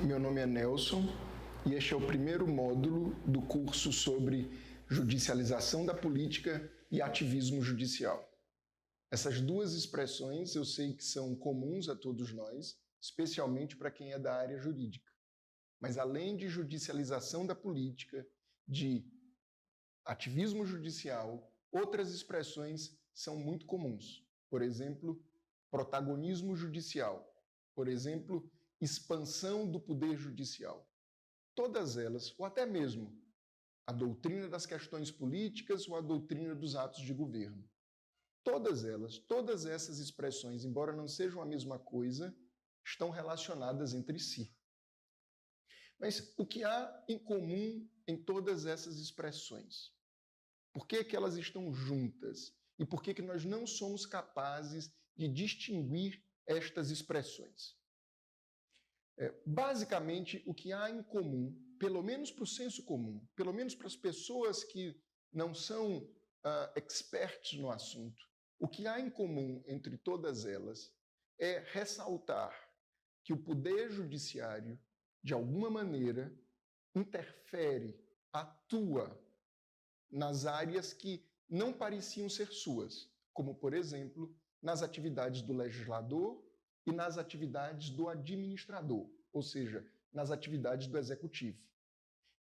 Meu nome é Nelson e este é o primeiro módulo do curso sobre judicialização da política e ativismo judicial. Essas duas expressões eu sei que são comuns a todos nós, especialmente para quem é da área jurídica. Mas além de judicialização da política, de ativismo judicial, outras expressões são muito comuns. Por exemplo, protagonismo judicial. Por exemplo, expansão do poder judicial. Todas elas, ou até mesmo a doutrina das questões políticas ou a doutrina dos atos de governo. Todas elas, todas essas expressões, embora não sejam a mesma coisa, estão relacionadas entre si. Mas o que há em comum em todas essas expressões? Por que que elas estão juntas? E por que que nós não somos capazes de distinguir estas expressões? Basicamente, o que há em comum, pelo menos para o senso comum, pelo menos para as pessoas que não são experts no assunto, o que há em comum entre todas elas é ressaltar que o poder judiciário, de alguma maneira, interfere, atua nas áreas que não pareciam ser suas, como, por exemplo, nas atividades do legislador e nas atividades do administrador, ou seja, nas atividades do executivo.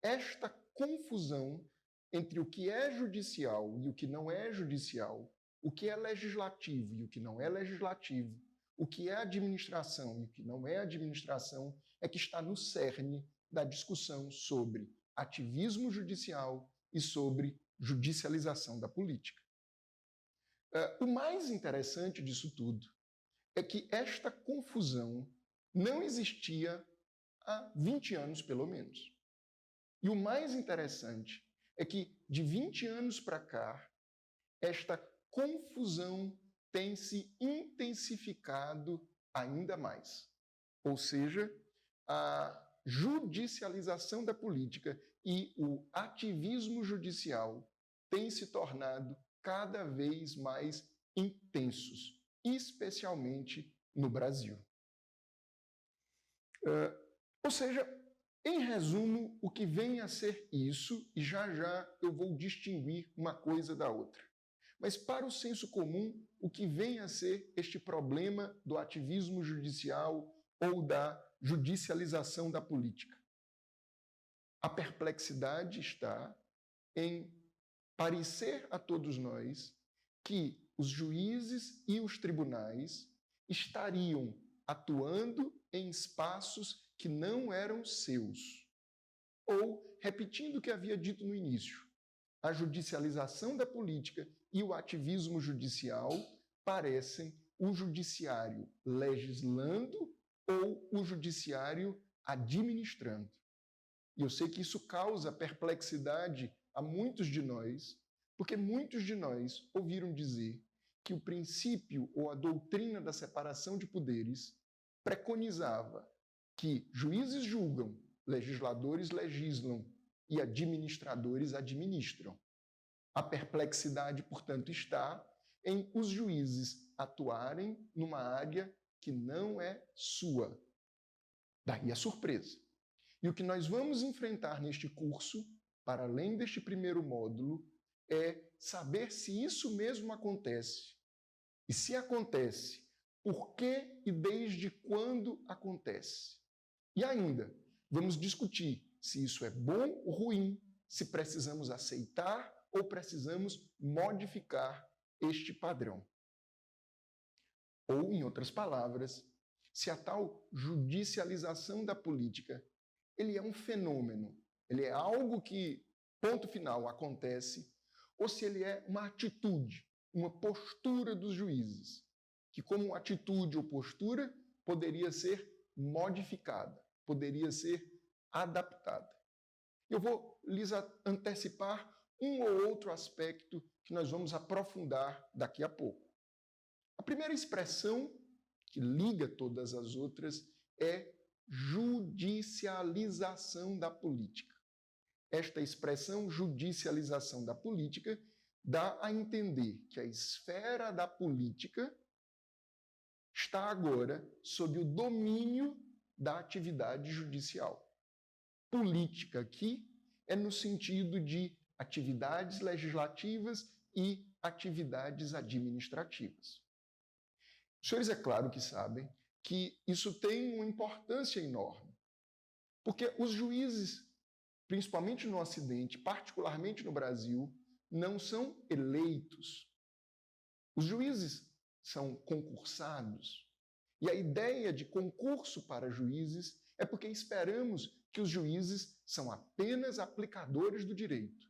Esta confusão entre o que é judicial e o que não é judicial, o que é legislativo e o que não é legislativo, o que é administração e o que não é administração, é que está no cerne da discussão sobre ativismo judicial e sobre judicialização da política. O mais interessante disso tudo é que esta confusão não existia há 20 anos, pelo menos. E o mais interessante é que, de 20 anos para cá, esta confusão tem se intensificado ainda mais. Ou seja, a judicialização da política e o ativismo judicial têm se tornado cada vez mais intensos, especialmente no Brasil. Ou seja, em resumo, o que vem a ser isso, e já já eu vou distinguir uma coisa da outra. Mas para o senso comum, o que vem a ser este problema do ativismo judicial ou da judicialização da política? A perplexidade está em parecer a todos nós que os juízes e os tribunais estariam atuando em espaços que não eram seus. Ou, repetindo o que havia dito no início, a judicialização da política e o ativismo judicial parecem o judiciário legislando ou o judiciário administrando. E eu sei que isso causa perplexidade a muitos de nós, porque muitos de nós ouviram dizer que o princípio ou a doutrina da separação de poderes preconizava que juízes julgam, legisladores legislam e administradores administram. A perplexidade, portanto, está em os juízes atuarem numa área que não é sua. Daí a surpresa. E o que nós vamos enfrentar neste curso, para além deste primeiro módulo, é saber se isso mesmo acontece. E se acontece, por que e desde quando acontece? E ainda, vamos discutir se isso é bom ou ruim, se precisamos aceitar ou precisamos modificar este padrão. Ou, em outras palavras, se a tal judicialização da política ele é um fenômeno, ele é algo que, ponto final, acontece, ou se ele é uma atitude, uma postura dos juízes, que como atitude ou postura poderia ser modificada, poderia ser adaptada. Eu vou lhes antecipar um ou outro aspecto que nós vamos aprofundar daqui a pouco. A primeira expressão que liga todas as outras é judicialização da política. Esta expressão, judicialização da política, dá a entender que a esfera da política está agora sob o domínio da atividade judicial. Política aqui é no sentido de atividades legislativas e atividades administrativas. Os senhores, é claro que sabem que isso tem uma importância enorme, porque os juízes, principalmente no Ocidente, particularmente no Brasil, não são eleitos. Os juízes são concursados. E a ideia de concurso para juízes é porque esperamos que os juízes são apenas aplicadores do direito,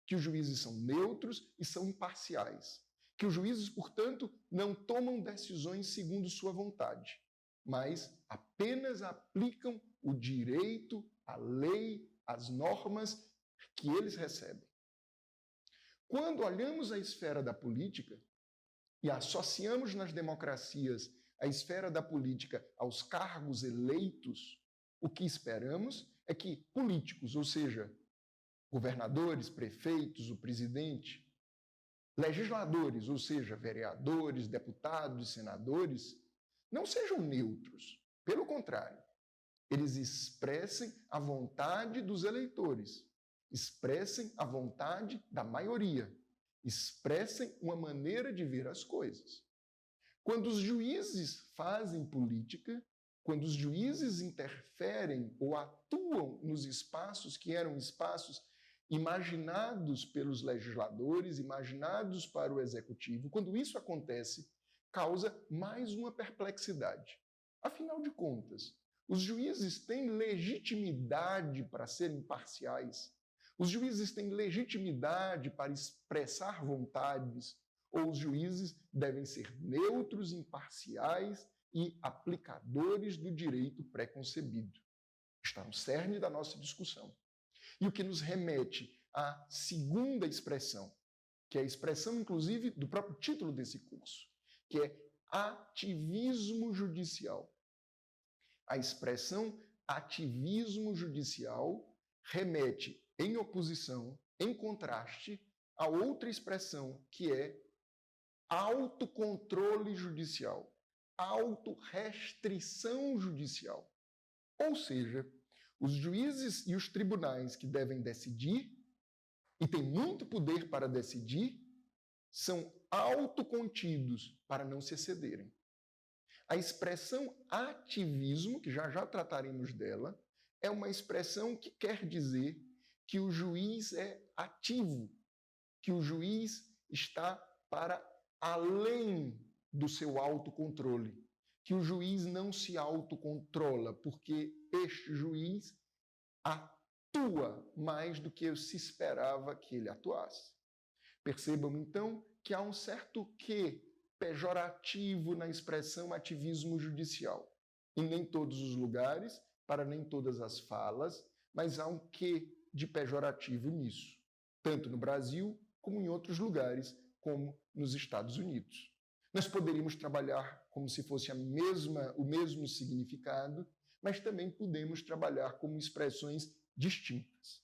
que os juízes são neutros e são imparciais, que os juízes, portanto, não tomam decisões segundo sua vontade, mas apenas aplicam o direito, a lei, as normas que eles recebem. Quando olhamos a esfera da política e associamos nas democracias a esfera da política aos cargos eleitos, o que esperamos é que políticos, ou seja, governadores, prefeitos, o presidente, legisladores, ou seja, vereadores, deputados e senadores, não sejam neutros. Pelo contrário, eles expressem a vontade dos eleitores, expressem a vontade da maioria, expressem uma maneira de ver as coisas. Quando os juízes fazem política, quando os juízes interferem ou atuam nos espaços que eram espaços imaginados pelos legisladores, imaginados para o executivo, quando isso acontece, causa mais uma perplexidade. Afinal de contas, os juízes têm legitimidade para serem imparciais? Os juízes têm legitimidade para expressar vontades? Ou os juízes devem ser neutros, imparciais e aplicadores do direito pré-concebido? Está no cerne da nossa discussão. E o que nos remete à segunda expressão, que é a expressão, inclusive, do próprio título desse curso, que é ativismo judicial. A expressão ativismo judicial remete em oposição, em contraste, a outra expressão, que é autocontrole judicial, autorrestrição judicial. Ou seja, os juízes e os tribunais que devem decidir, e têm muito poder para decidir, são autocontidos para não se excederem. A expressão ativismo, que já trataremos dela, é uma expressão que quer dizer que o juiz é ativo, que o juiz está para além do seu autocontrole, que o juiz não se autocontrola, porque este juiz atua mais do que se esperava que ele atuasse. Percebam, então, que há um certo quê pejorativo na expressão ativismo judicial. Em nem todos os lugares, para nem todas as falas, mas há um quê de pejorativo nisso, tanto no Brasil como em outros lugares, como nos Estados Unidos. Nós poderíamos trabalhar como se fosse o mesmo significado, mas também podemos trabalhar como expressões distintas.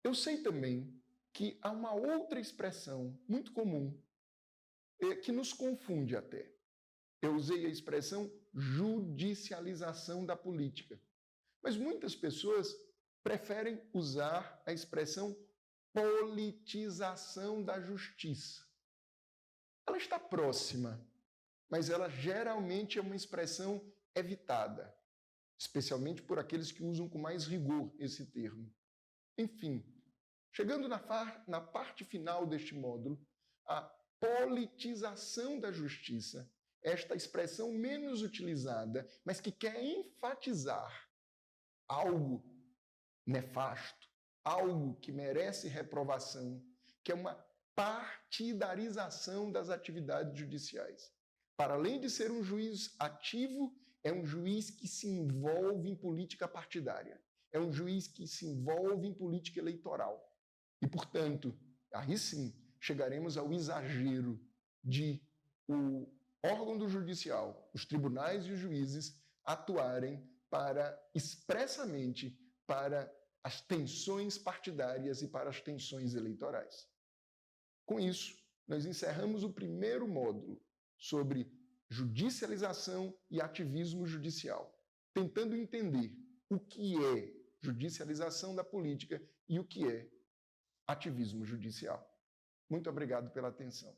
Eu sei também que há uma outra expressão muito comum que nos confunde até. Eu usei a expressão judicialização da política, mas muitas pessoas preferem usar a expressão politização da justiça. Ela está próxima, mas ela geralmente é uma expressão evitada, especialmente por aqueles que usam com mais rigor esse termo. Enfim, chegando na parte final deste módulo, a politização da justiça, esta expressão menos utilizada, mas que quer enfatizar algo nefasto, algo que merece reprovação, que é uma partidarização das atividades judiciais. Para além de ser um juiz ativo, é um juiz que se envolve em política partidária, é um juiz que se envolve em política eleitoral. E, portanto, aí sim, chegaremos ao exagero de o órgão do judicial, os tribunais e os juízes atuarem expressamente para as tensões partidárias e para as tensões eleitorais. Com isso, nós encerramos o primeiro módulo sobre judicialização e ativismo judicial. tentando entender o que é judicialização da política e o que é ativismo judicial. Muito obrigado pela atenção.